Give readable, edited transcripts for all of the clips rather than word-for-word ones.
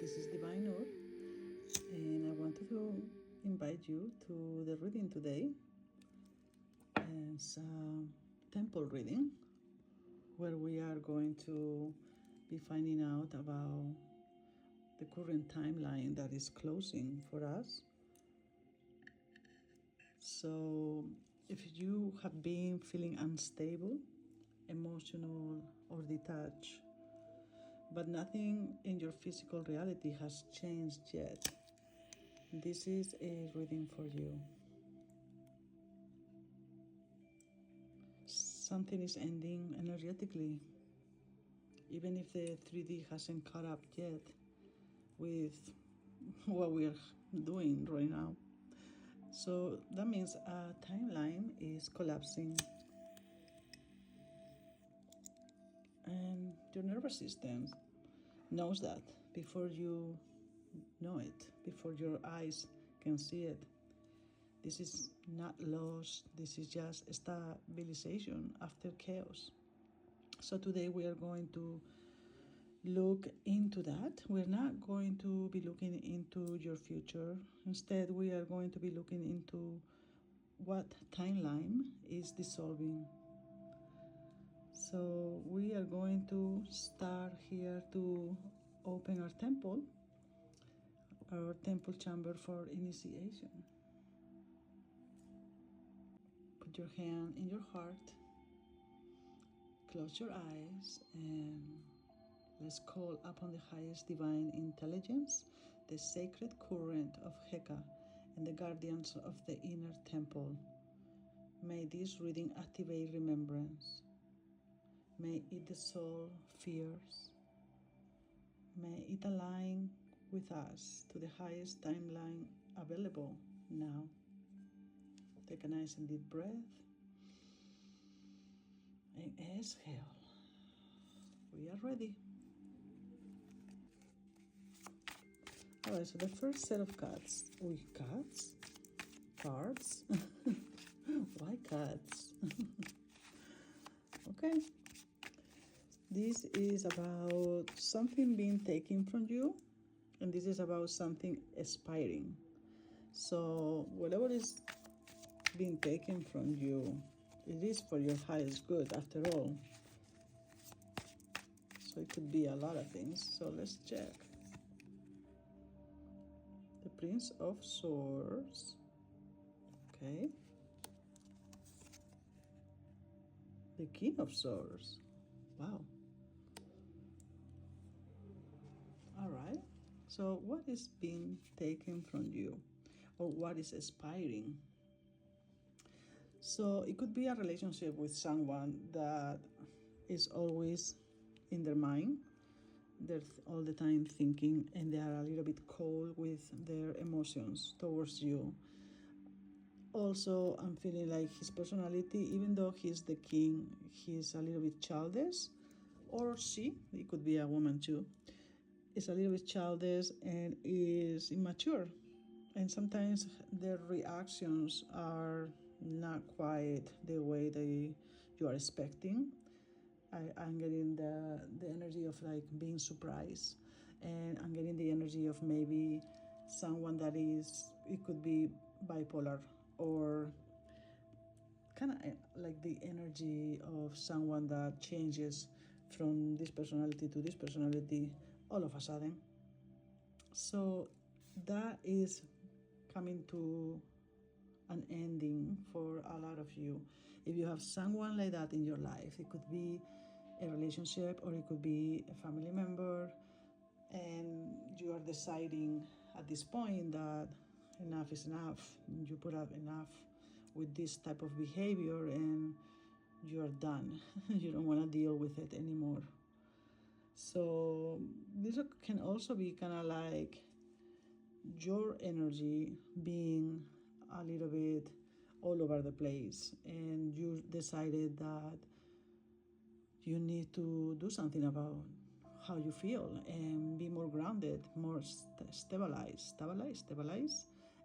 This is Divine Nur, and I wanted to invite you to the reading today. It's a temple reading where we are going to be finding out about the current timeline that is closing for us. So, if you have been feeling unstable, emotional, or detached, but nothing in your physical reality has changed yet, this is a reading for you. Something is ending energetically, even if the 3D hasn't caught up yet with what we're doing right now. So that means a timeline is collapsing, and your nervous system knows that before you know it, before your eyes can see it. This is not loss, this is just stabilization after chaos. So today we are going to look into that. We're not going to be looking into your future. Instead, we are going to be looking into what timeline is dissolving. So we are going to start here to open our temple chamber for initiation. Put your hand in your heart, close your eyes, and let's call upon the highest divine intelligence, the sacred current of Heka, and the guardians of the inner temple. May this reading activate remembrance. May it dissolve fears. May it align with us to the highest timeline available now. Take a nice and deep breath and exhale. We are ready. Alright, so the first set of cards. Cards? Why cards? Okay. This is about something being taken from you, and this is about something aspiring. So whatever is being taken from you, it is for your highest good after all. So it could be a lot of things. So let's check. The Prince of Swords. Okay. The King of Swords. Wow. All right. So what is being taken from you, or what is aspiring? So it could be a relationship with someone that is always in their mind. They're all the time thinking, and they are a little bit cold with their emotions towards you. Also, I'm feeling like his personality, even though he's the king, he's a little bit childish, or she, it could be a woman too, is a little bit childish and is immature. And sometimes their reactions are not quite the way you are expecting. I'm getting the energy of like being surprised, and I'm getting the energy of maybe someone that it could be bipolar, or kind of like the energy of someone that changes from this personality to this personality all of a sudden. So that is coming to an ending for a lot of you. If you have someone like that in your life, it could be a relationship or it could be a family member, and you are deciding at this point that enough is enough. You put up enough with this type of behavior and you're done. You don't want to deal with it anymore. So this can also be kind of like your energy being a little bit all over the place, and you decided that you need to do something about how you feel and be more grounded, more stabilized,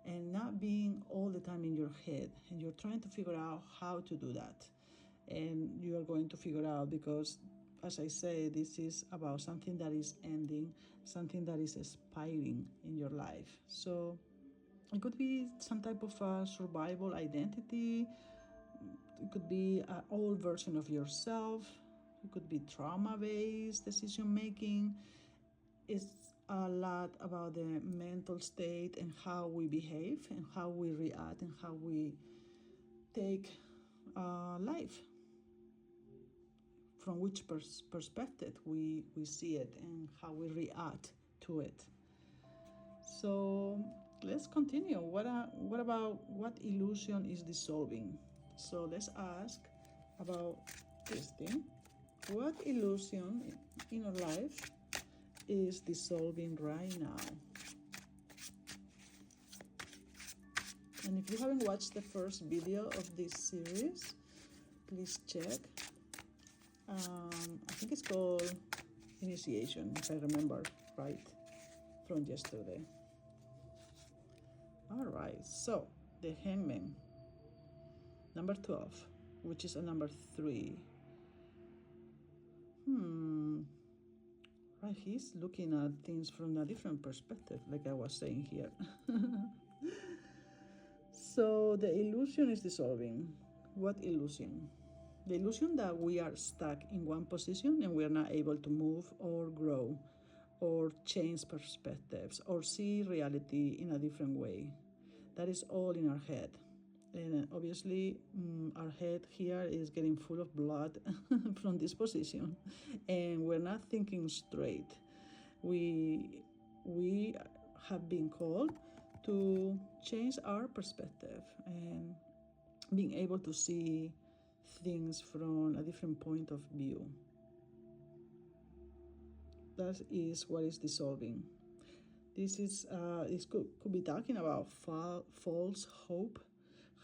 and not being all the time in your head. And you're trying to figure out how to do that. And you are going to figure out, because as I say, this is about something that is ending, something that is expiring in your life. So it could be some type of survival identity. It could be an old version of yourself. It could be trauma-based decision making. It's a lot about the mental state and how we behave and how we react and how we take life, from which perspective we see it and how we react to it. So let's continue. What about what illusion is dissolving? So let's ask about this thing. What illusion in our life is dissolving right now? And if you haven't watched the first video of this series, please check. I think it's called Initiation, if I remember right, from yesterday. All right, so the Hangman, number 12, which is a number 3. Right, he's looking at things from a different perspective, like I was saying here. So the illusion is dissolving. What illusion? The illusion that we are stuck in one position and we are not able to move or grow or change perspectives or see reality in a different way. That is all in our head. And obviously, our head here is getting full of blood from this position, and we're not thinking straight. We have been called to change our perspective and being able to see things from a different point of view. That is what is dissolving. This could be talking about false hope,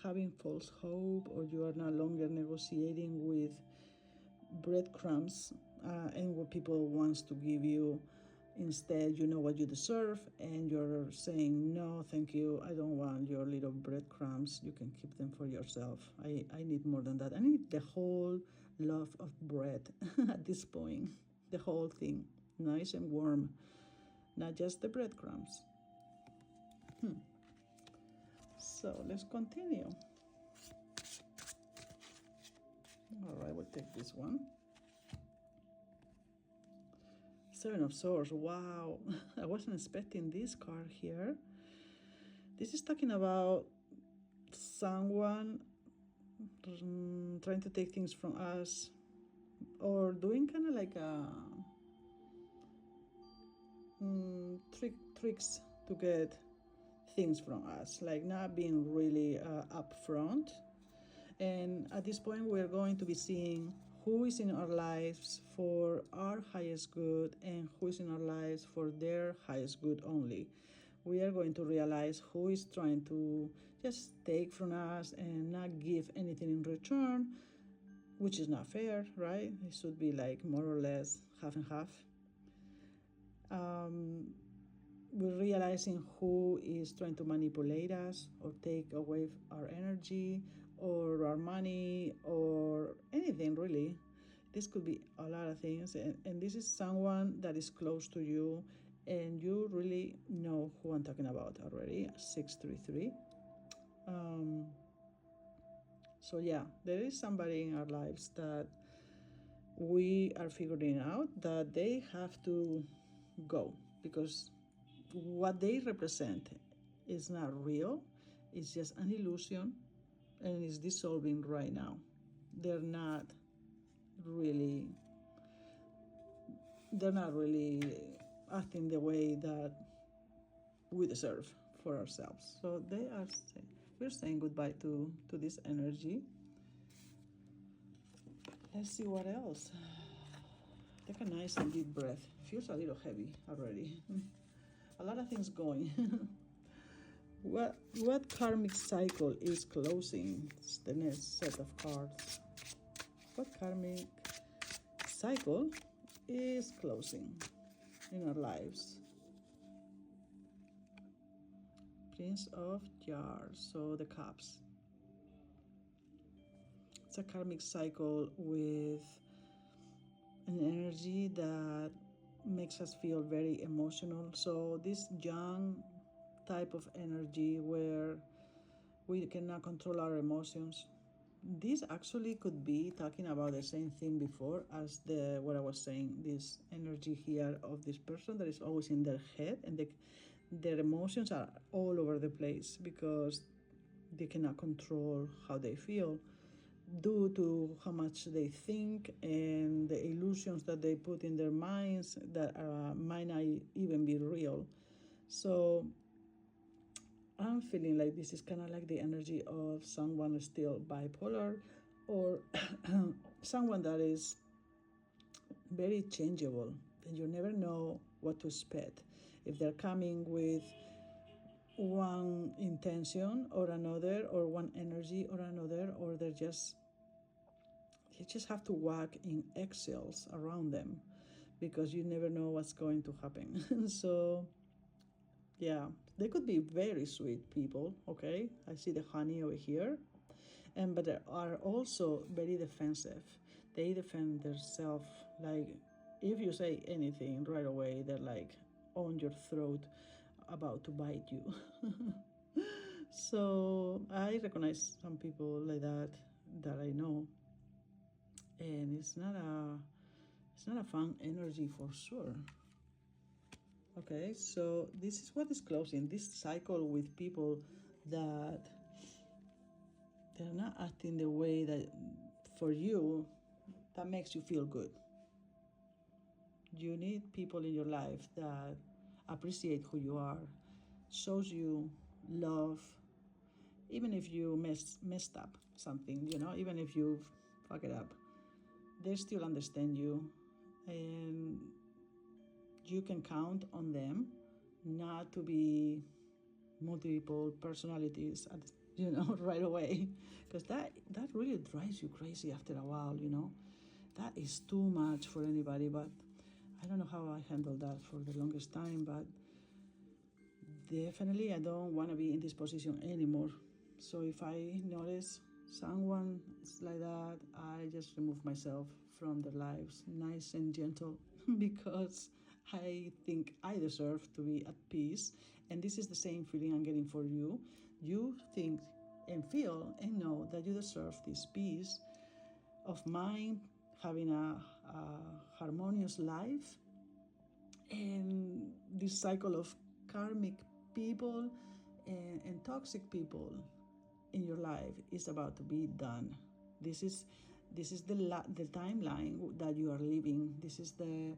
having false hope, or you are no longer negotiating with breadcrumbs and what people wants to give you. Instead, you know what you deserve, and you're saying, no, thank you, I don't want your little breadcrumbs. You can keep them for yourself. I need more than that. I need the whole loaf of bread at this point, the whole thing, nice and warm, not just the breadcrumbs. So let's continue. All right, we'll take this one. 7 of Swords. Wow, I wasn't expecting this card here. This is talking about someone trying to take things from us, or doing kind of like a tricks to get things from us, like not being really upfront. And at this point, we're going to be seeing who is in our lives for our highest good and who is in our lives for their highest good only. We are going to realize who is trying to just take from us and not give anything in return, which is not fair, right? It should be like more or less half and half. We're realizing who is trying to manipulate us or take away our energy or our money or anything really. This could be a lot of things, and this is someone that is close to you, and you really know who I'm talking about already. 633. So yeah, there is somebody in our lives that we are figuring out that they have to go, because what they represent is not real. It's just an illusion, and it's dissolving right now. They're not really acting the way that we deserve for ourselves. So we're saying goodbye to this energy. Let's see what else. Take a nice and deep breath. Feels a little heavy already. A lot of things going. What karmic cycle is closing? It's the next set of cards. What karmic cycle is closing in our lives? Prince of Jars, so the cups. It's a karmic cycle with an energy that makes us feel very emotional. So this young type of energy where we cannot control our emotions. This actually could be talking about the same thing before as the what I was saying. This energy here of this person that is always in their head, and their emotions are all over the place because they cannot control how they feel due to how much they think and the illusions that they put in their minds that might not even be real. So I'm feeling like this is kind of like the energy of someone still bipolar, or someone that is very changeable, and you never know what to expect. If they're coming with one intention or another, or one energy or another, or they're just, you just have to walk in eggshells around them because you never know what's going to happen. So yeah, they could be very sweet people, okay? I see the honey over here. But they are also very defensive. They defend themselves. Like, if you say anything right away, they're like on your throat, about to bite you. So I recognize some people like that I know, and it's not a fun energy for sure. Okay, so this is what is closing this cycle with people that they're not acting the way that for you that makes you feel good. You need people in your life that appreciate who you are, shows you love, even if you messed up something, even if you fuck it up, they still understand you, and you can count on them not to be multiple personalities right away, because that really drives you crazy after a while. That is too much for anybody. But I don't know how I handled that for the longest time, but definitely I don't want to be in this position anymore. So if I notice someone is like that, I just remove myself from their lives, nice and gentle, because I think I deserve to be at peace. And this is the same feeling I'm getting for you. You think and feel and know that you deserve this peace of mind, having a harmonious life, and this cycle of karmic people and toxic people in your life is about to be done. This is the timeline that you are living. This is the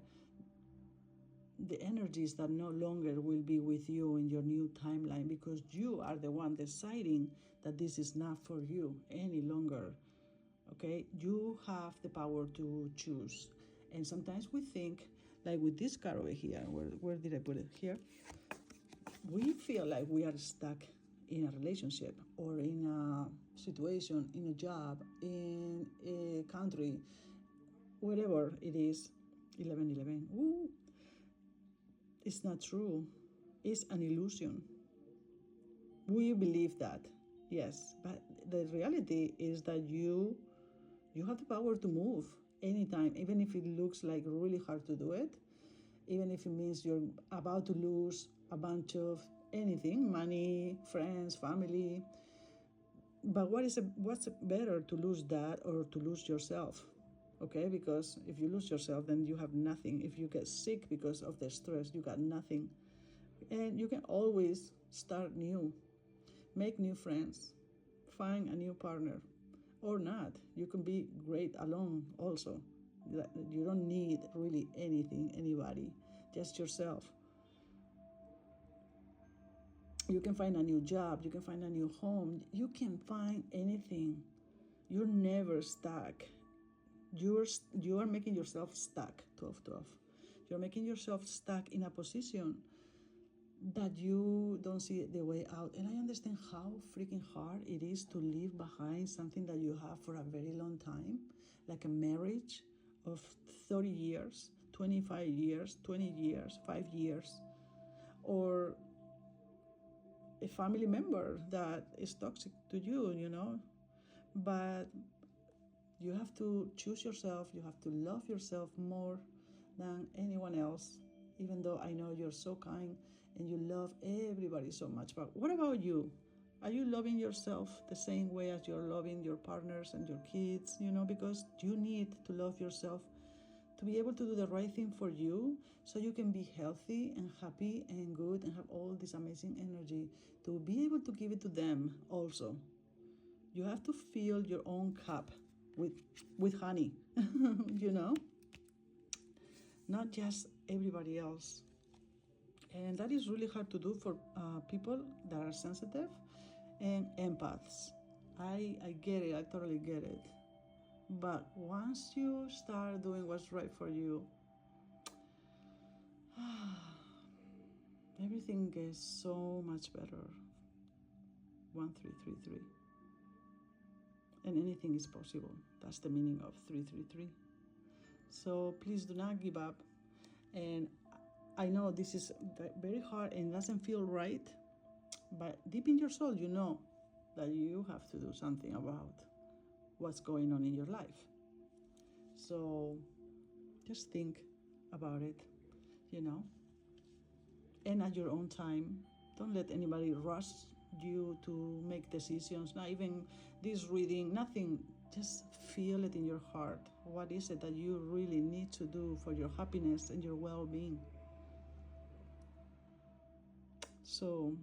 energies that no longer will be with you in your new timeline, because you are the one deciding that this is not for you any longer. Okay, you have the power to choose. And sometimes we think, like with this card over here, where did I put it? Here. We feel like we are stuck in a relationship or in a situation, in a job, in a country, whatever it is. 1111. Ooh, it's not true. It's an illusion. We believe that, yes, but the reality is that you have the power to move anytime, even if it looks like really hard to do it, even if it means you're about to lose a bunch of anything, money, friends, family. But what's better, to lose that or to lose yourself? Okay, because if you lose yourself, then you have nothing. If you get sick because of the stress, you got nothing. And you can always start new, make new friends, find a new partner, or not. You can be great alone also. You don't need really anything, anybody, just yourself. You can find a new job, you can find a new home, you can find anything. You're never stuck. You are making yourself stuck. 12 12. You're making yourself stuck in a position that you don't see the way out. And I understand how freaking hard it is to leave behind something that you have for a very long time, like a marriage of 30 years, 25 years, 20 years, 5 years, or a family member that is toxic to you. But You have to choose yourself. You have to love yourself more than anyone else, even though I know you're so kind and you love everybody so much. But what about you? Are you loving yourself the same way as you're loving your partners and your kids? Because you need to love yourself to be able to do the right thing for you, so you can be healthy and happy and good and have all this amazing energy to be able to give it to them also. You have to fill your own cup with honey, not just everybody else. And that is really hard to do for people that are sensitive and empaths. I get it, I totally get it. But once you start doing what's right for you, everything gets so much better. 1333. And anything is possible. That's the meaning of 333. So please do not give up. And I know this is very hard and doesn't feel right, but deep in your soul, you know that you have to do something about what's going on in your life. So just think about it, and at your own time. Don't let anybody rush you to make decisions, not even this reading, nothing. Just feel it in your heart. What is it that you really need to do for your happiness and your well-being? So,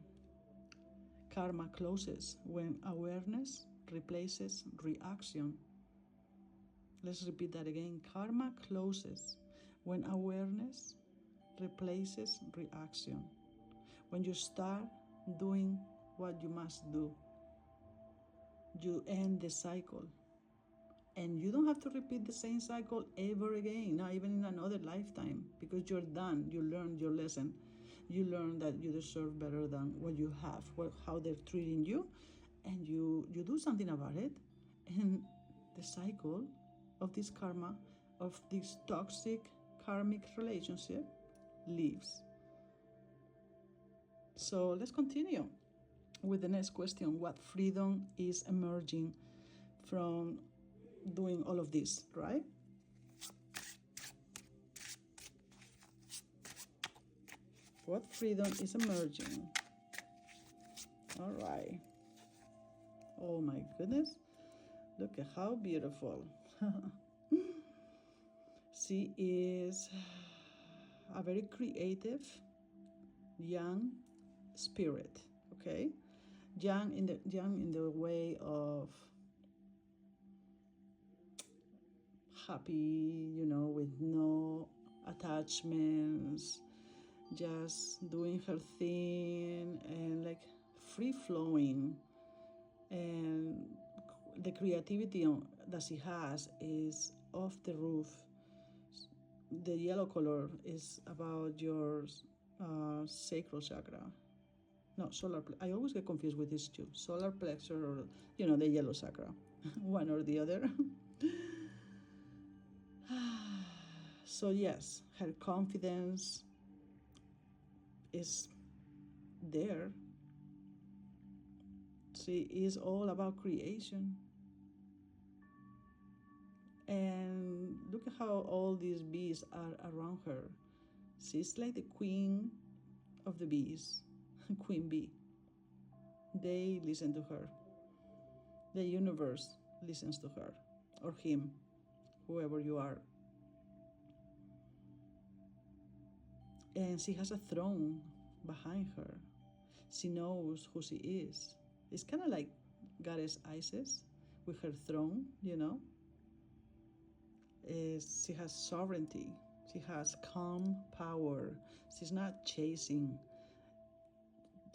karma closes when awareness replaces reaction. Let's repeat that again. Karma closes when awareness replaces reaction. When you start doing what you must do, you end the cycle. And you don't have to repeat the same cycle ever again, not even in another lifetime, because you're done. You learned your lesson. You learn that you deserve better than what you have, how they're treating you, and you do something about it. And the cycle of this karma, of this toxic karmic relationship, leaves. So let's continue with the next question. What freedom is emerging from doing all of this, right? What freedom is emerging? All right. Oh my goodness. Look at how beautiful. She is a very creative, young spirit, okay? Young in the way of happy, with no attachments, just doing her thing and like free flowing. And the creativity that she has is off the roof. The yellow color is about your sacral chakra. No, I always get confused with these two. Solar plexus or, the yellow chakra. One or the other. So yes, her confidence is there. She is all about creation. And look at how all these bees are around her. She's like the queen of the bees, queen bee. They listen to her. The universe listens to her, or him, whoever you are. And she has a throne behind her. She knows who she is. It's kind of like Goddess Isis with her throne, She has sovereignty. She has calm power. She's not chasing.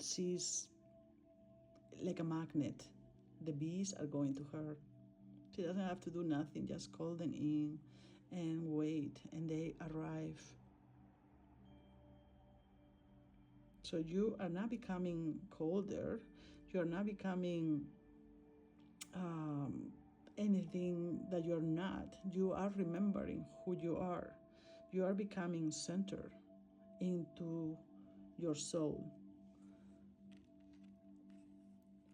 She's like a magnet. The bees are going to her. She doesn't have to do nothing, just call them in and wait, and they arrive. So you are not becoming colder. You are not becoming anything that you're not. You are remembering who you are. You are becoming centered into your soul.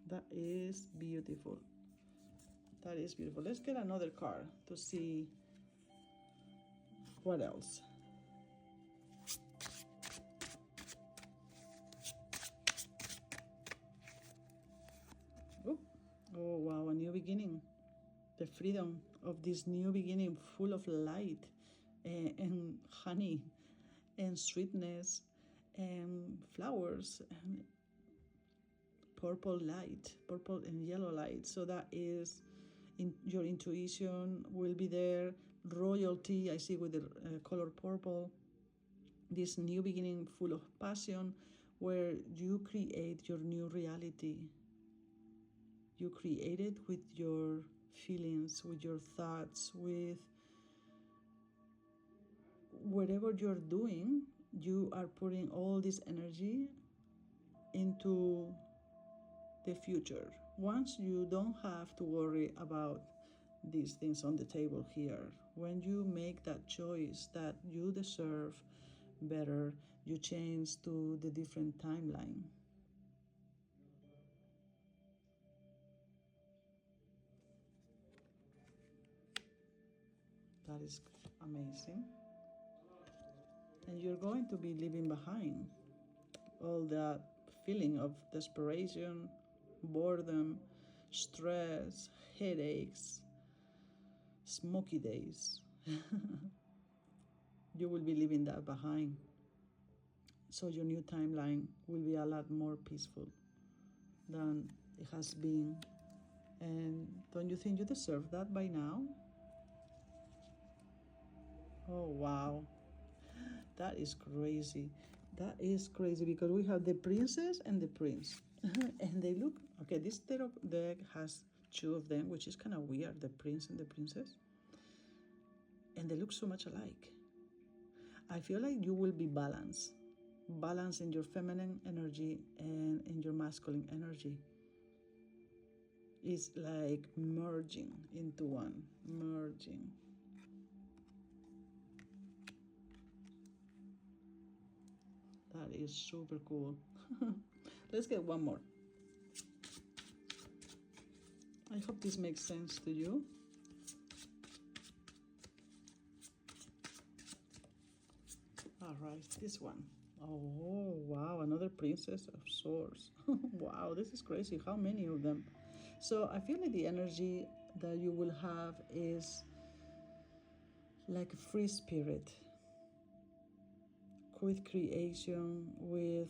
That is beautiful. That is beautiful. Let's get another card to see what else. Oh, wow, a new beginning. The freedom of this new beginning, full of light and honey and sweetness and flowers and purple light, purple and yellow light. So that is your intuition will be there. Royalty, I see with the color purple. This new beginning full of passion where you create your new reality. You create it with your feelings, with your thoughts, with whatever you're doing. You are putting all this energy into the future. Once you don't have to worry about these things on the table here, when you make that choice that you deserve better, you change to the different timeline. That is amazing. And you're going to be leaving behind all that feeling of desperation, boredom, stress, headaches, smoky days. You will be leaving that behind. So your new timeline will be a lot more peaceful than it has been. And don't you think you deserve that by now? Oh, wow. That is crazy. That is crazy because we have the princess and the prince. And they look, okay, this tarot deck has two of them, which is kind of weird, the prince and the princess. And they look so much alike. I feel like you will be balanced. Balance in your feminine energy and in your masculine energy. It's like merging into one, merging. That is super cool. Let's get one more. I hope this makes sense to you. All right, this one. Oh, wow, another princess of swords. Wow, this is crazy. How many of them? So I feel like the energy that you will have is like a free spirit with creation, with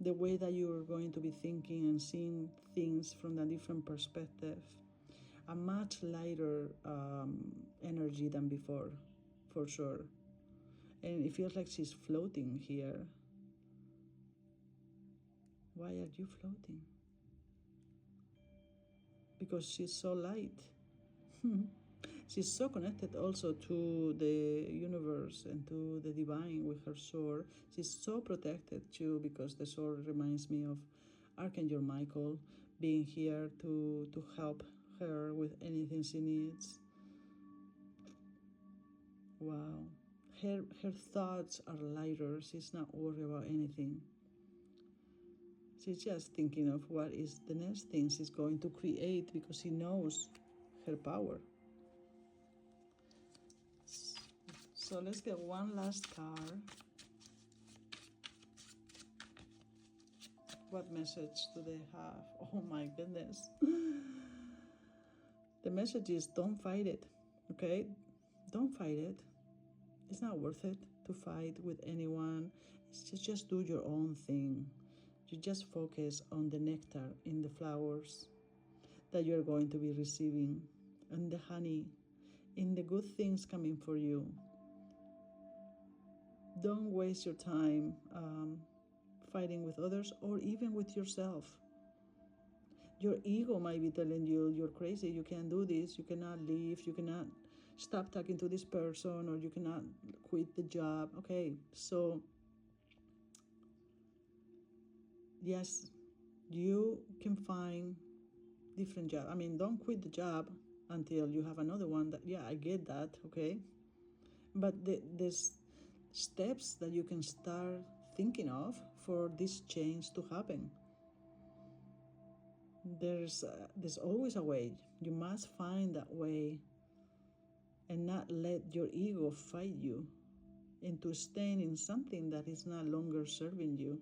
the way that you're going to be thinking and seeing things from a different perspective. A much lighter energy than before, for sure. And it feels like she's floating here. Why are you floating? Because she's so light. She's so connected also to the universe and to the divine with her sword. She's so protected too, because the sword reminds me of Archangel Michael being here to help her with anything she needs. Wow. Her thoughts are lighter. She's not worried about anything. She's just thinking of what is the next thing she's going to create, because she knows her power. So let's get one last card. What message do they have? Oh my goodness. The message is don't fight it, okay? Don't fight it. It's not worth it to fight with anyone. It's just do your own thing. You just focus on the nectar in the flowers that you're going to be receiving, and the honey, in the good things coming for you. Don't waste your time fighting with others or even with yourself. Your ego might be telling you you're crazy, you can't do this, you cannot leave, you cannot stop talking to this person, or you cannot quit the job. Okay, so yes, you can find different job. I mean, don't quit the job until you have another one. That, yeah, I get that, okay? But there's steps that you can start thinking of for this change to happen. there's always a way. You must find that way and not let your ego fight you into staying in something that is no longer serving you,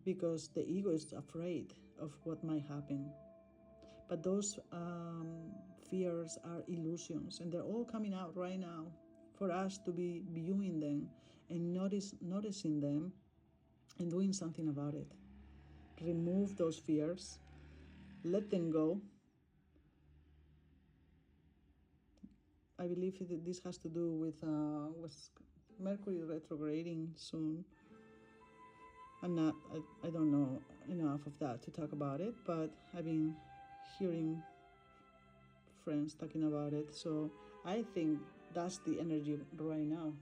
because the ego is afraid of what might happen. But those fears are illusions, and they're all coming out right now for us to be viewing them and noticing them and doing something about it. Remove those fears, let them go. I believe this has to do with Mercury retrograding soon. I don't know enough of that to talk about it, but I've been hearing friends talking about it, so I think that's the energy right now.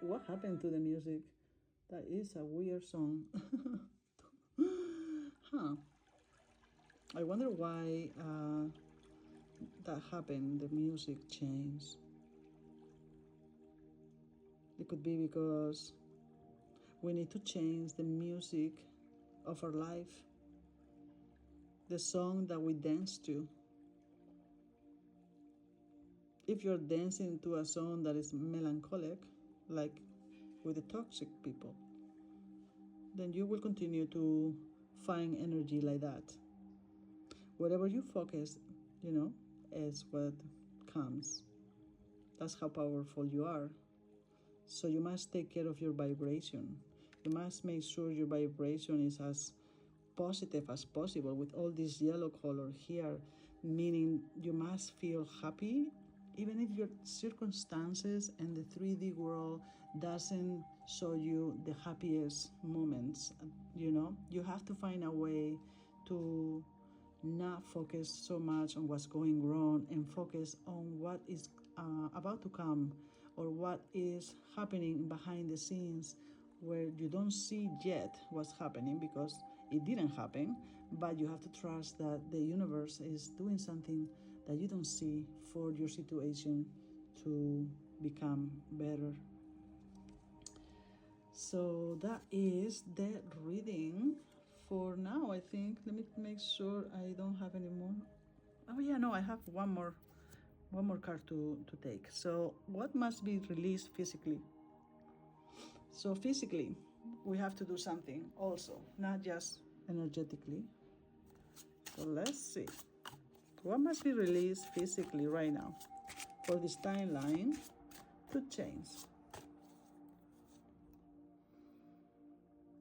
What happened to the music? That is a weird song. Huh. I wonder why that happened, the music changed. It could be because we need to change the music of our life, the song that we dance to. If you're dancing to a song that is melancholic, like with the toxic people, then you will continue to find energy like that. Whatever you focus, is what comes. That's how powerful you are. So you must take care of your vibration. You must make sure your vibration is as positive as possible with all this yellow color here, meaning you must feel happy even if your circumstances and the 3D world doesn't show you the happiest moments. You have to find a way to not focus so much on what's going wrong and focus on what is about to come, or what is happening behind the scenes, where you don't see yet what's happening because it didn't happen, but you have to trust that the universe is doing something that you don't see for your situation to become better. So that is the reading for now, I think. Let me make sure I don't have any more. Oh yeah, no, I have one more card to take. So what must be released physically? So physically, we have to do something also, not just energetically. So let's see. What must be released physically right now for this timeline to change?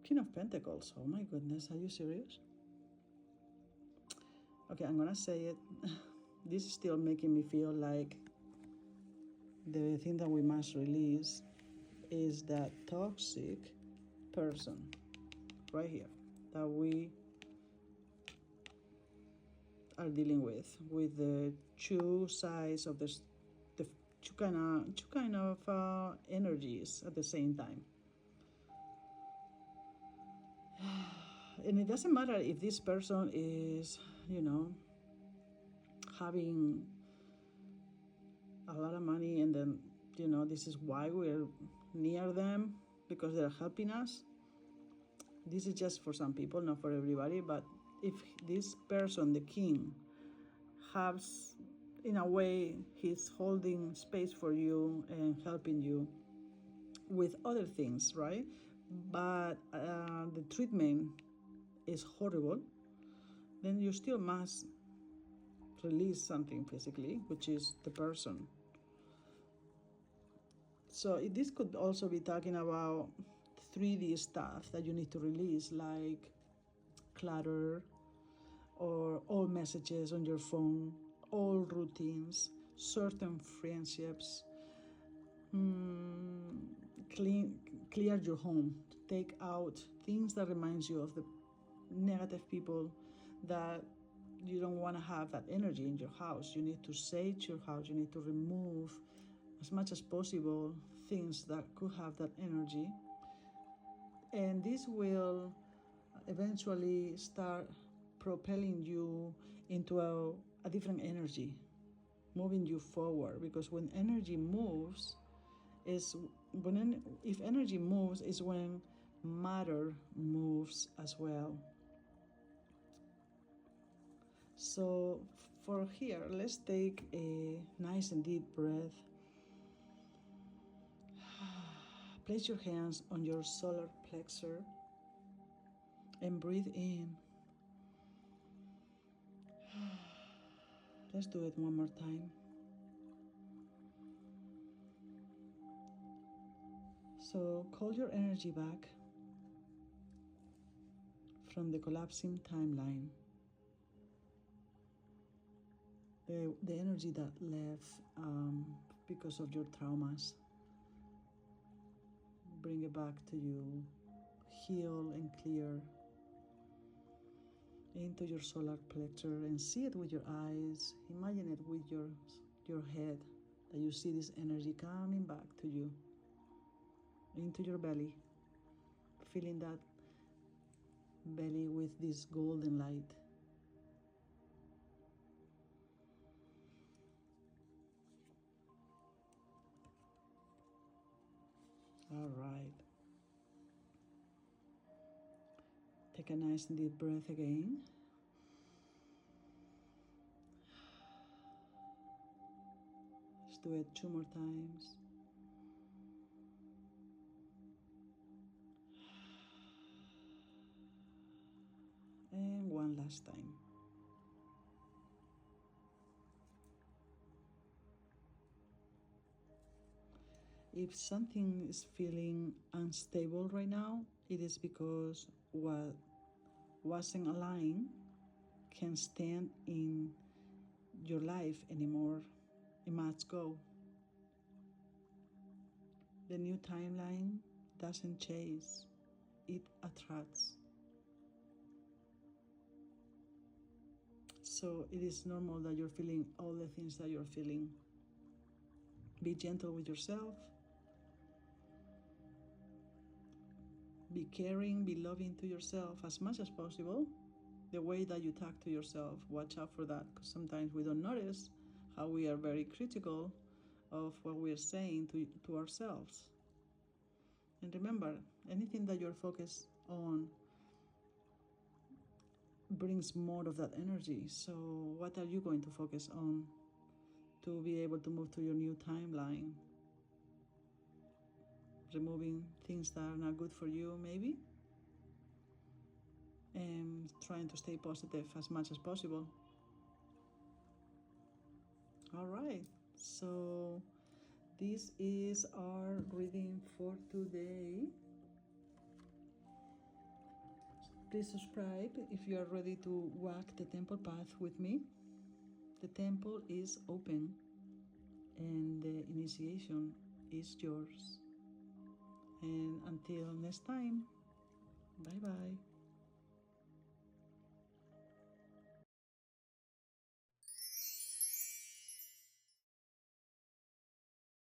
King of Pentacles. Oh my goodness, are you serious? Okay, I'm gonna say it. This is still making me feel like the thing that we must release is that toxic person right here that we are dealing with the two sides of the two kind of energies at the same time. And it doesn't matter if this person is, having a lot of money, and then, this is why we're near them, because they're helping us. This is just for some people, not for everybody. But if this person, the king, has, in a way, he's holding space for you and helping you with other things, right? But the treatment is horrible, then you still must release something physically, which is the person. So this could also be talking about 3D stuff that you need to release, like clutter, or all messages on your phone, all routines, certain friendships. Clear your home. Take out things that reminds you of the negative people, that you don't want to have that energy in your house. You need to sage your house. You need to remove as much as possible things that could have that energy. And this will eventually start propelling you into a different energy, moving you forward. Because when energy moves, if energy moves, is when matter moves as well. So for here, let's take a nice and deep breath. Place your hands on your solar plexus and breathe in. Let's do it one more time. So call your energy back from the collapsing timeline. The energy that left because of your traumas. Bring it back to you, heal and clear into your solar plexus and see it with your eyes. Imagine it with your head, that you see this energy coming back to you, into your belly, feeling that belly with this golden light. All right. Take a nice and deep breath again. Let's do it 2 more times. And one last time. If something is feeling unstable right now, it is because what wasn't aligned can't stand in your life anymore. It must go. The new timeline doesn't chase, it attracts. So it is normal that you're feeling all the things that you're feeling. Be gentle with yourself. Be caring, be loving to yourself as much as possible. The way that you talk to yourself, watch out for that, because sometimes we don't notice how we are very critical of what we are saying to ourselves. And remember, anything that you're focused on brings more of that energy. So what are you going to focus on to be able to move to your new timeline? Removing things that are not good for you, maybe, and trying to stay positive as much as possible. All right, so this is our reading for today. Please subscribe if you are ready to walk the temple path with me. The temple is open and the initiation is yours. And until next time.